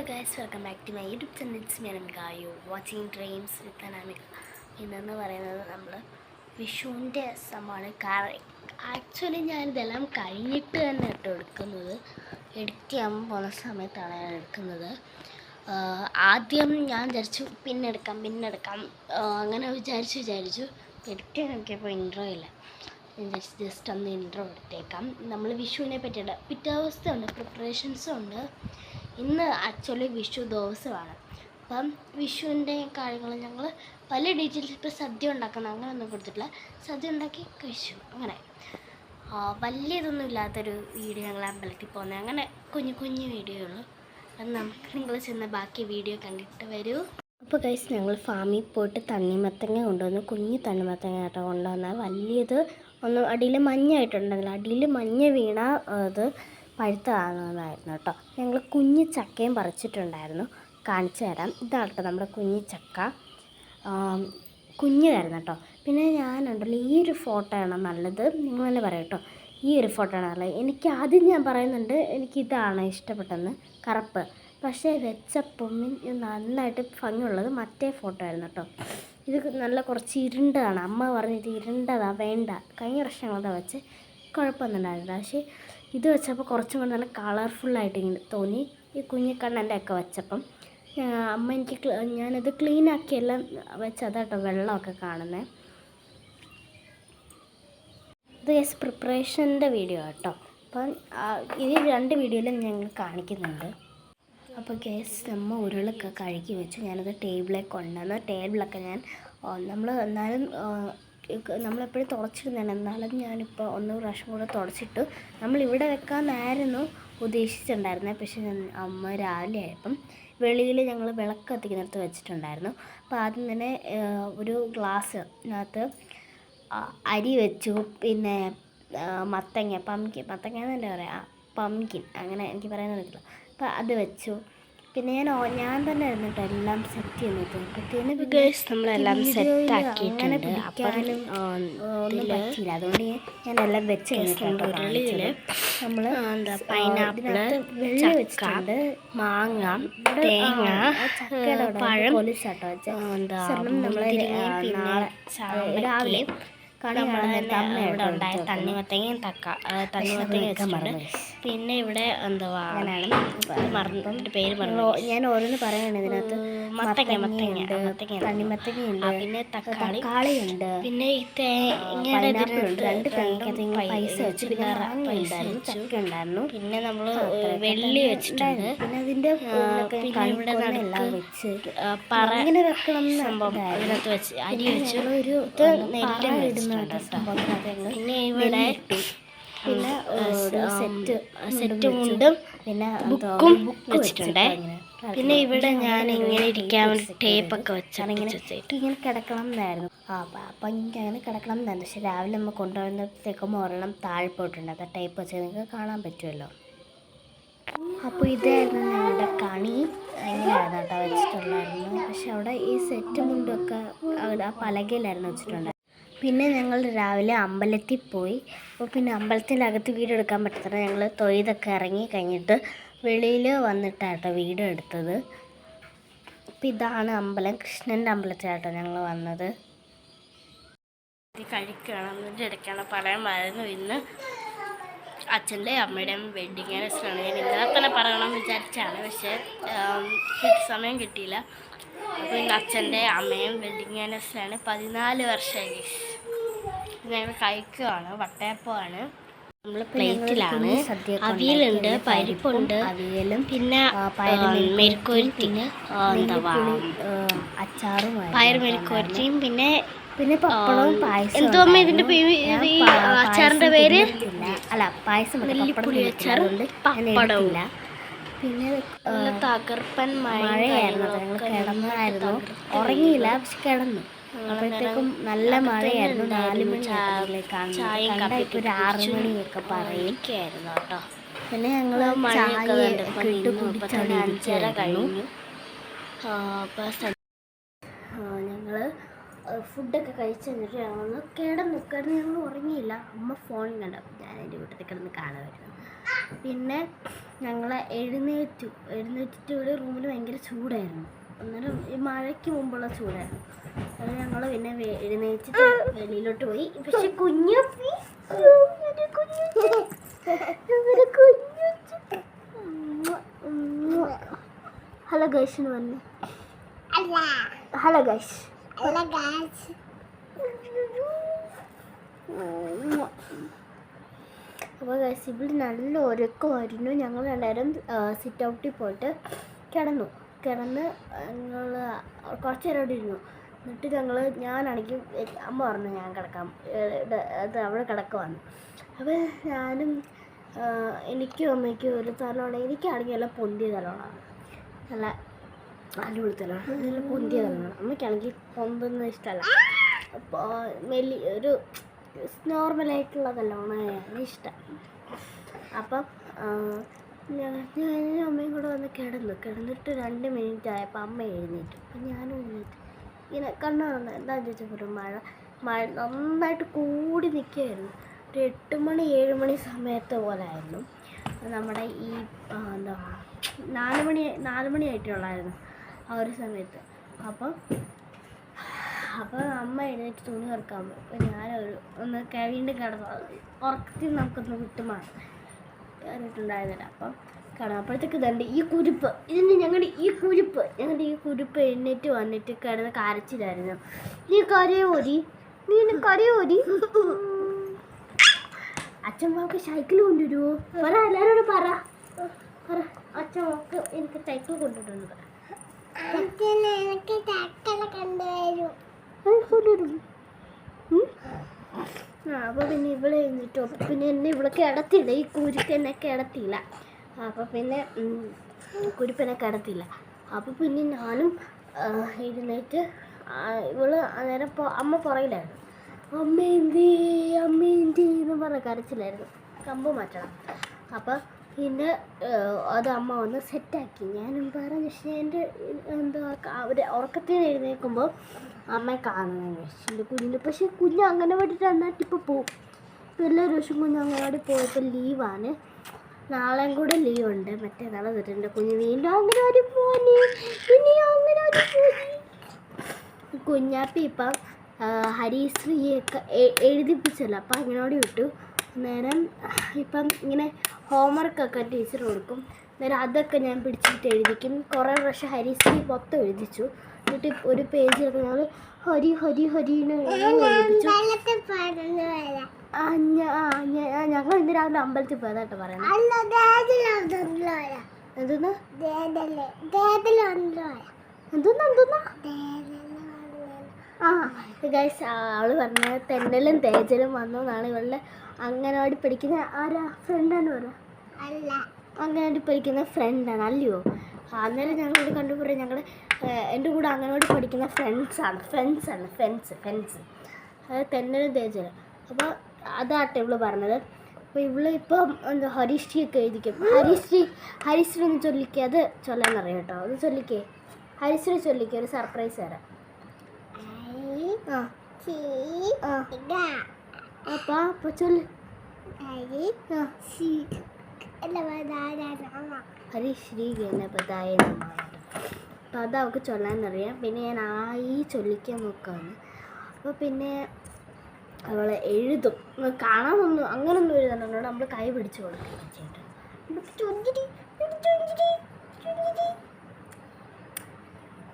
Guys, welcome back to my YouTube channel. It's me Anamika. You watching dreams with Anamika. ഇന്നെന്ന് പറയുന്നത് നമ്മൾ വിഷുവിൻ്റെ സംഭവമാണ്. Actually ഞാനിതെല്ലാം കഴിഞ്ഞിട്ട് തന്നെ എടുക്കുന്നത്. എഡിറ്റ് ചെയ്യാൻ പോകുന്ന സമയത്താണ് ഞാൻ എടുക്കുന്നത്. ആദ്യം ഞാൻ വിചാരിച്ചു പിന്നെടുക്കാം അങ്ങനെ വിചാരിച്ചു എഡിറ്റ് ചെയ്യാൻ നോക്കിയപ്പോൾ ഇൻട്രോ ഇല്ല. ജസ്റ്റ് ഒന്ന് ഇൻട്രോ എടുത്തേക്കാം. നമ്മൾ വിഷുവിനെ പറ്റിയിട്ട് പിറ്റേ ദിവസമുണ്ട്, പ്രിപ്പറേഷൻസും ഉണ്ട്. ഇന്ന് ആക്ച്വലി വിഷു ദിവസമാണ്. അപ്പം വിഷുവിൻ്റെ കാര്യങ്ങൾ ഞങ്ങൾ പല ഡീറ്റെയിൽസ് ഇപ്പോൾ സദ്യ ഉണ്ടാക്കുന്ന അങ്ങനെയൊന്നും കൊടുത്തിട്ടില്ല. സദ്യ ഉണ്ടാക്കി കഴിച്ചു. അങ്ങനെ വലിയതൊന്നും ഇല്ലാത്തൊരു വീഡിയോ ഞങ്ങൾ അമ്പലത്തിൽ പോകുന്നത്. അങ്ങനെ കുഞ്ഞു വീഡിയോ ഉള്ളൂ. അത് നമുക്ക് നിങ്ങൾ ചെന്ന് ബാക്കി വീഡിയോ കണ്ടിട്ട് വരൂ. അപ്പോൾ ഗൈസ്, ഞങ്ങൾ ഫാമിൽ പോയിട്ട് തണ്ണിമത്തങ്ങ കൊണ്ടുവന്നു. കുഞ്ഞ് തണ്ണിമത്തങ്ങ കേട്ടോ കൊണ്ടുവന്നാൽ. വലിയത് ഒന്നും അടിയിൽ മഞ്ഞായിട്ടുണ്ടെന്നില്ല. അടിയിൽ മഞ്ഞ വീണ അത് പഴുത്തതാകുന്നതായിരുന്നു കേട്ടോ. ഞങ്ങൾ കുഞ്ഞ് ചക്കയും പറിച്ചിട്ടുണ്ടായിരുന്നു. കാണിച്ചു തരാം. ഇതാണ് കേട്ടോ നമ്മുടെ കുഞ്ഞ് ചക്ക. കുഞ്ഞതായിരുന്നു കേട്ടോ. പിന്നെ ഞാനുണ്ടല്ലോ, ഈ ഒരു ഫോട്ടോ ആണ് നല്ലത്. നിങ്ങൾ തന്നെ പറയാം കേട്ടോ, ഈ ഒരു ഫോട്ടോ ആണ് നല്ലത്. എനിക്ക് ആദ്യം ഞാൻ പറയുന്നുണ്ട്, എനിക്കിതാണ് ഇഷ്ടപ്പെട്ടെന്ന്, കറുപ്പ്. പക്ഷേ വെച്ചപ്പം നന്നായിട്ട് ഭംഗിയുള്ളത് മറ്റേ ഫോട്ടോ ആയിരുന്നു കേട്ടോ. ഇത് നല്ല കുറച്ച് ഇരുണ്ടതാണ്. അമ്മ പറഞ്ഞിട്ട് ഇരുണ്ടതാണ് വേണ്ട. കഴിഞ്ഞ വർഷങ്ങളതാ വെച്ച് കുഴപ്പമൊന്നും ഉണ്ടായിരുന്നില്ല. പക്ഷേ ഇത് വെച്ചപ്പോൾ കുറച്ചും കൂടെ നല്ല കളർഫുള്ളായിട്ട് ഇങ്ങനെ തോന്നി. ഈ കുഞ്ഞിക്കണ്ണൻ്റെ ഒക്കെ വെച്ചപ്പം അമ്മ ഞാനത് ക്ലീനാക്കിയെല്ലാം വെച്ചതാട്ടോ വെള്ളമൊക്കെ കാണുന്നത്. ഇത് പ്രിപ്പറേഷൻ്റെ വീഡിയോ കേട്ടോ. അപ്പം ഈ 2 വീഡിയോയിലും ഞങ്ങൾ കാണിക്കുന്നുണ്ട്. അപ്പോൾ നമ്മ ഉരുളൊക്കെ കഴുകി വെച്ച് ഞാനത് ടേബിളിലേക്ക് കൊണ്ടുവന്ന്. ടേബിളൊക്കെ എന്നാലും നമ്മളെപ്പോഴും തുടച്ചിരുന്നതാണ്. എന്നാലും ഞാനിപ്പോൾ ഒന്ന് പ്രാവശ്യം കൂടെ തുടച്ചിട്ട് നമ്മളിവിടെ വെക്കാമെന്നായിരുന്നു ഉദ്ദേശിച്ചിട്ടുണ്ടായിരുന്നത്. പക്ഷേ അമ്മ രാവിലെ ആയപ്പം വെളിയിൽ ഞങ്ങൾ വിളക്ക് കത്തിക്കുന്നിടത്ത് വെച്ചിട്ടുണ്ടായിരുന്നു. അപ്പോൾ ആദ്യം തന്നെ ഒരു ഗ്ലാസ്സിനകത്ത് അരി വെച്ചു. പിന്നെ മത്തങ്ങ എന്നല്ലേ പറയാം, പംകിൻ അങ്ങനെ എനിക്ക് പറയാൻ പറ്റില്ല. അപ്പോൾ അത് വെച്ചു. പിന്നെ ഞാൻ തന്നെ ആയിരുന്നു കേട്ടോ എല്ലാം സെറ്റ് ചെയ്യുന്നത്. നമ്മളെല്ലാം സെറ്റാക്കിയിട്ടുണ്ട്. അപ്പോഴും ഒന്നും പറ്റിയില്ല. അതുകൊണ്ട് ഞാൻ എല്ലാം വെച്ച് ഉരുളിയിൽ നമ്മൾ പൈനാപ്പിൾ, ചക്ക, മാങ്ങ, തേങ്ങ, പഴം, പൊലിച്ചാട്ടോ വെച്ചാൽ നമ്മൾ നാളെ രാവിലെ ഇവിടെ ഉണ്ടായ തണ്ണിമത്തങ്ങയും തണ്ണിമത്തങ്ങ വെച്ചിട്ടുണ്ട്. പിന്നെ ഇവിടെ എന്തുവാ പേര് പറഞ്ഞു, ഞാൻ ഓരോന്ന് പറയണേ. ഇതിനകത്ത് മത്തങ്ങ തണ്ണിമത്തങ്ങയുണ്ട്, പിന്നെ തക്കാളിയുണ്ട്, പിന്നെ ഈ തേങ്ങയുടെ 2 തേങ്ങ പൈസ വെച്ച്, പിന്നെ ചക്ക ഉണ്ടായിരുന്നു, പിന്നെ നമ്മൾ വെള്ളി വെച്ചിട്ടുണ്ട്. പിന്നെ അതിൻ്റെ ഇവിടെ എല്ലാം വെച്ച് ഇങ്ങനെ വെക്കണം സംഭവം അതിനകത്ത് വെച്ച് അരി വെച്ച് ഒരു നെല്ല് ഇടുന്ന സംഭവത്തിനകത്ത്. പിന്നെ ഇവിടെ പിന്നെ സെറ്റ് മുണ്ടും പിന്നെ ബുക്കും വെച്ചിട്ടുണ്ട്. പിന്നെ ഇവിടെ ഞാൻ ഇങ്ങനെ ഇരിക്കാൻ വേണ്ടി ടേപ്പൊക്കെ വെച്ചാണ് ഇങ്ങനെ കിടക്കണം എന്നായിരുന്നു. അപ്പം എനിക്ക് അങ്ങനെ കിടക്കണം എന്നായിരുന്നു. പക്ഷെ രാവിലെ നമ്മൾ കൊണ്ടുവരുന്നത്തേക്കും ഒരെണ്ണം താഴെ പോയിട്ടുണ്ട്. അത് ടേപ്പ് വെച്ച് നിങ്ങൾക്ക് കാണാൻ പറ്റുമല്ലോ. അപ്പോൾ ഇതായിരുന്നു ഞങ്ങളുടെ കണി. ഇങ്ങനെയായിരുന്നു കേട്ടോ വെച്ചിട്ടുണ്ടായിരുന്നു. പക്ഷെ അവിടെ ഈ സെറ്റ് മുണ്ടൊക്കെ അവിടെ ആ പലകയിലായിരുന്നു വെച്ചിട്ടുണ്ടായിരുന്നു. പിന്നെ ഞങ്ങൾ രാവിലെ അമ്പലത്തിൽ പോയി. അപ്പോൾ പിന്നെ അമ്പലത്തിനകത്ത് വീഡിയോ എടുക്കാൻ പറ്റത്തില്ല. ഞങ്ങൾ തൊഴുതൊക്കെ ഇറങ്ങി കഴിഞ്ഞിട്ട് വെളിയിൽ വന്നിട്ടാട്ടോ വീഡിയോ എടുത്തത്. അപ്പോൾ ഇതാണ് അമ്പലം, കൃഷ്ണൻ്റെ അമ്പലത്തിലാട്ടോ ഞങ്ങൾ വന്നത്. കഴിക്കണം എന്നിട്ട് എടുക്കണം പറയാമായിരുന്നു. ഇന്ന് അച്ഛൻ്റെ അമ്മയുടെയും വെഡ്ഡിങ് ആനിവേഴ്സറിയാണ്. ഞാൻ ഇന്നലെ തന്നെ പറയണമെന്ന് വിചാരിച്ചാണ്, പക്ഷേ സമയം കിട്ടിയില്ല. അപ്പോൾ ഇന്ന് അച്ഛൻ്റെ അമ്മയും വെഡ്ഡിങ് ആനിവേഴ്സറിയാണ്. 14 വർഷമായി. ഞങ്ങൾ കഴിക്കുകയാണ്, വട്ടയപ്പമാണ്. നമ്മൾ പ്ലേറ്റിലാണ്. അവിയലുണ്ട്, പരിപ്പുണ്ട്, അവിയലും പിന്നെ മെഴുക്കുവരട്ടിന് അച്ചാറും പയറുമെഴുക്കുവരട്ടിയും പിന്നെ പപ്പടവും പായസം. എന്തോ അമ്മ ഇതിൻ്റെ അച്ചാറിൻ്റെ പേര്? അല്ല, പായസം നെല്ലിപ്പുളി അച്ചാറും പപ്പടവും. പിന്നെ തകർപ്പൻ മഴയായിരുന്നു. ഞങ്ങൾ കിടന്നായിരുന്നു, ഉറങ്ങിയില്ല, പക്ഷെ കിടന്നു. അപ്പോഴത്തേക്കും നല്ല മഴയായിരുന്നു. 4 മണിക്കാണ്, ഇപ്പോൾ ഒരു 6 മണിയൊക്കെ പറയിക്കായിരുന്നു കേട്ടോ. പിന്നെ ഞങ്ങൾ കുടിച്ചാണ് 5:30 കഴിഞ്ഞു. ഞങ്ങൾ ഫുഡൊക്കെ കഴിച്ച് കഴിഞ്ഞിട്ട് ഞങ്ങൾ കിടന്ന് ഞങ്ങൾ ഉറങ്ങിയില്ല. അമ്മ ഫോൺ കണ്ടു. ഞാൻ എൻ്റെ വീട്ടിൽ കിടന്ന് കാണുമായിരുന്നു. പിന്നെ ഞങ്ങൾ എഴുന്നേറ്റിട്ട് ഇവിടെ റൂമിൽ ഭയങ്കര ചൂടായിരുന്നു. അന്നേരം ഈ മഴയ്ക്ക് മുമ്പുള്ള ചൂടായിരുന്നു. അത് ഞങ്ങൾ പിന്നെ എഴുന്നേറ്റിട്ട് വെളിയിലോട്ട് പോയി. പക്ഷെ ഹലോ ഗൈസ് എന്ന് പറഞ്ഞു. Hello guys. അപ്പോൾ ഗൈസ് ഇവിടെ നല്ല ഒരുക്കമായിരുന്നു. ഞങ്ങൾ രണ്ടുപേരും സിറ്റ് ഔട്ടിൽ പോയിട്ട് കിടന്ന് ഞങ്ങൾ കുറച്ച് നേരം അവിടെ ഇരുന്നു. എന്നിട്ട് ഞാനാണെങ്കിൽ അമ്മ പറഞ്ഞു ഞാൻ കിടക്കാം, അത് അവിടെ കിടക്കുവാണ്. അപ്പോൾ ഞാനും എനിക്കും അമ്മയ്ക്കും ഒരു തലമാണ്. എനിക്കാണെങ്കിൽ നല്ല പൊന്തിയ തലമാണ്, നല്ല അടിപൊളി തലമാണ്, നല്ല പൊന്തിയ തലമാണ്. അമ്മയ്ക്കാണെങ്കിൽ പൊന്തുന്നത് ഇഷ്ടമല്ല. അപ്പോൾ ഒരു നോർമലായിട്ടുള്ള തലമാണ് ഇഷ്ടം. അപ്പം ഞാനും അമ്മയും കൂടെ വന്ന് കിടന്നിട്ട് 2 മിനിറ്റ് ആയപ്പോൾ അമ്മ എഴുന്നേറ്റു. അപ്പം ഞാനും എഴുന്നേറ്റു. ഇങ്ങനെ കണ്ണുറന്ന് എന്താണെന്ന് ചോദിച്ചപ്പോൾ മഴ നന്നായിട്ട് കൂടി നിൽക്കുകയായിരുന്നു. ഒരു 8 മണി 7 മണി സമയത്ത് പോലെ ആയിരുന്നു. നമ്മുടെ ഈ എന്താ 4 മണി ആയിട്ടുള്ളായിരുന്നു ആ ഒരു സമയത്ത്. അപ്പോൾ അമ്മ എഴുന്നേറ്റ് തുണി ഇറക്കാൻ പോയി. അപ്പോൾ ഒന്ന് വീണ്ടും കിടന്നു. ഉറക്കത്തിൽ നമുക്കൊന്ന് വിട്ടുമാറി കയറിയിട്ടുണ്ടായിരുന്നില്ല. അപ്പം അപ്പോഴത്തേക്ക് ഇതുണ്ട് ഈ കുരുപ്പ്. ഞങ്ങളുടെ ഈ കുരുപ്പ് എഴുന്നേറ്റ് വന്നിട്ട് കിടന്ന് കരച്ചിലായിരുന്നു. നീ കരയോടി. അച്ഛൻ മോക്ക് സൈക്കിൾ കൊണ്ടുവരുമോ? പറ, എല്ലാവരോടും പറ. അച്ഛൻ മോക്ക് എനിക്ക് സൈക്കിൾ കൊണ്ടുവരുന്നത്. അപ്പോൾ പിന്നെ ഇവിടെ എഴുന്നിട്ടോ. പിന്നെ എന്നെ ഇവിടെ കിടത്തില്ല, ഈ കുരുക്ക് എന്നെ കിടത്തിയില്ല. അപ്പോൾ പിന്നെ കുരുപ്പെന്നെ കിടത്തില്ല. അപ്പോൾ പിന്നെ ഞാനും എഴുന്നേറ്റ് അന്നേരം അമ്മ പുറകിലായിരുന്നു. അമ്മ എന്തി എന്ന് പറഞ്ഞ കരച്ചിലായിരുന്നു. കമ്പ് മാറ്റണം. അപ്പോൾ പിന്നെ അത് അമ്മ വന്ന് സെറ്റാക്കി. ഞാനും പറഞ്ഞു. പക്ഷേ എൻ്റെ അവർ ഉറക്കത്തിൽ നിന്ന് എഴുന്നേൽക്കുമ്പോൾ അമ്മയെ കാണുന്നത് എൻ്റെ കുഞ്ഞിൻ്റെ. പക്ഷേ കുഞ്ഞ് അംഗനവാടി 2 ഇപ്പോൾ പോവും. എല്ലാ ദിവസവും കുഞ്ഞ് അംഗനവാടി പോയപ്പോൾ ലീവാണ്. നാളെയും കൂടെ ലീവുണ്ട്. മറ്റേനാളെ തൊട്ട് എൻ്റെ കുഞ്ഞ് വീണ്ടും അംഗനവാടി പോവാൻ. കുഞ്ഞാപ്പി ഇപ്പം ഹരിശ്രീയൊക്കെ എഴുതിപ്പിച്ചല്ലോ. അപ്പം അംഗനവാടി വിട്ടു. നേരം ഇപ്പം ഇങ്ങനെ ഹോംവർക്കൊക്കെ ടീച്ചർ കൊടുക്കും. നേരം അതൊക്കെ ഞാൻ പിടിച്ചിട്ട് എഴുതിക്കും. കുറേ പ്രാവശ്യം ഹരിശ്രീ മൊത്തം എഴുതിച്ചു. എന്നിട്ട് ഒരു പേജിലൊക്കെ ഞങ്ങൾ ഹരിന്ന് എഴുതിപ്പിച്ചു. ഞങ്ങൾ ഇന്ന് രാവിലെ അമ്പലത്തിൽ പോയതായിട്ട് പറയുന്നത്. ഗൈസ് അവള് പറഞ്ഞത് തെന്നലും തേജലും വന്നു എന്നാണ്. ഇവളുടെ അംഗനവാടി പഠിക്കുന്ന ആരാ ഫ്രണ്ടാണ് പറയാ? അംഗനവാടി പഠിക്കുന്ന ഫ്രണ്ടാണ് അല്ലയോ? അന്നേരം ഞങ്ങളോട് കണ്ടുപോയി. എൻ്റെ കൂടെ അംഗനവാടി പഠിക്കുന്ന ഫ്രണ്ട്സ് അത് തെന്നലും തേജലും. അപ്പോൾ അതാട്ടെ ഇവള് പറഞ്ഞത്. അപ്പോൾ ഇവള് ഇപ്പം എന്താ ഹരിശ്രീയൊക്കെ എഴുതിക്കും. ഹരിശ്രീ ഒന്ന് ചൊല്ലിക്കേ. അത് ചൊല്ലാനറിയാം കേട്ടോ. അത് ചൊല്ലിക്കേ. ഹരിശ്രീ ചൊല്ലിക്കേ. ഒരു സർപ്രൈസ് തരാം. അപ്പോൾ ചൊല്ല്. ഹരിശ്രീ ഗണപതായ നമഃ. അപ്പോൾ അത് അവൾക്ക് ചൊല്ലാനറിയാം. പിന്നെ ഞാൻ ചൊല്ലിക്കാൻ നോക്കുകയാണ്. അപ്പോൾ പിന്നെ അവൾ എഴുതും. കാണാനൊന്നും അങ്ങനൊന്നും എഴുതാനോട് നമ്മൾ കൈ പിടിച്ച് കൊടുക്കുക ചേട്ടാ.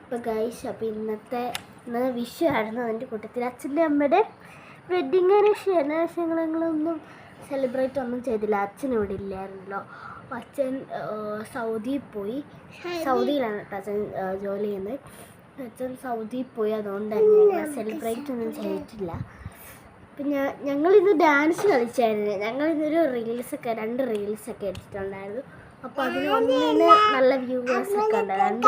അപ്പോൾ ഗൈസ്, അപ്പോൾ ഇന്ന് വിഷു ആയിരുന്നു. അതിൻ്റെ കൂട്ടത്തിൽ അച്ഛൻ്റെ അമ്മയുടെ വെഡ്ഡിങ് ആനിവേഴ്സറി. ഞങ്ങളൊന്നും സെലിബ്രേറ്റ് ഒന്നും ചെയ്തില്ല. അച്ഛൻ ഇവിടെ ഇല്ലായിരുന്നല്ലോ. അച്ഛൻ സൗദിയിൽ പോയി. സൗദിയിലാണ് കേട്ടോ അച്ഛൻ ജോലി ചെയ്യുന്നത്. അച്ഛൻ സൗദിയിൽ പോയി. അതുകൊണ്ട് തന്നെ ഞങ്ങൾ സെലിബ്രേറ്റ് ഒന്നും ചെയ്തിട്ടില്ല. പിന്നെ ഞങ്ങളിന്ന് ഡാൻസ് കളിച്ചായിരുന്നു. ഞങ്ങളിന്നൊരു 2 റീൽസൊക്കെ എടുത്തിട്ടുണ്ടായിരുന്നു. അപ്പോൾ അതിന് നല്ല വ്യൂവേഴ്സൊക്കെ ഉണ്ടായിരുന്നു.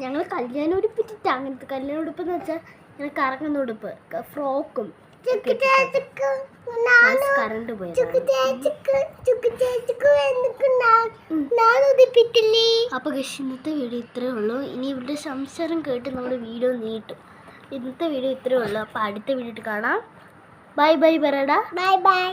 ഞങ്ങൾ കല്യാണ ഉടുപ്പിട്ടിട്ട് അങ്ങനത്തെ കല്യാണ ഉടുപ്പെന്ന് വെച്ചാൽ ഇങ്ങനെ കറങ്ങുന്ന ഉടുപ്പ്, ഫ്രോക്കും കറണ്ട് പോയി. അപ്പോൾ ഇന്നത്തെ വീഡിയോ ഇത്രയേ ഉള്ളൂ. ഇനി ഇവരുടെ സംസാരം കേട്ട് നമ്മുടെ വീഡിയോ നീട്ടും. ഇന്നത്തെ വീഡിയോ ഇത്രയേ ഉള്ളൂ. അപ്പോൾ അടുത്ത വീഡിയോ കാണാം. ബൈ ബൈ പറയടാ. Bye bye.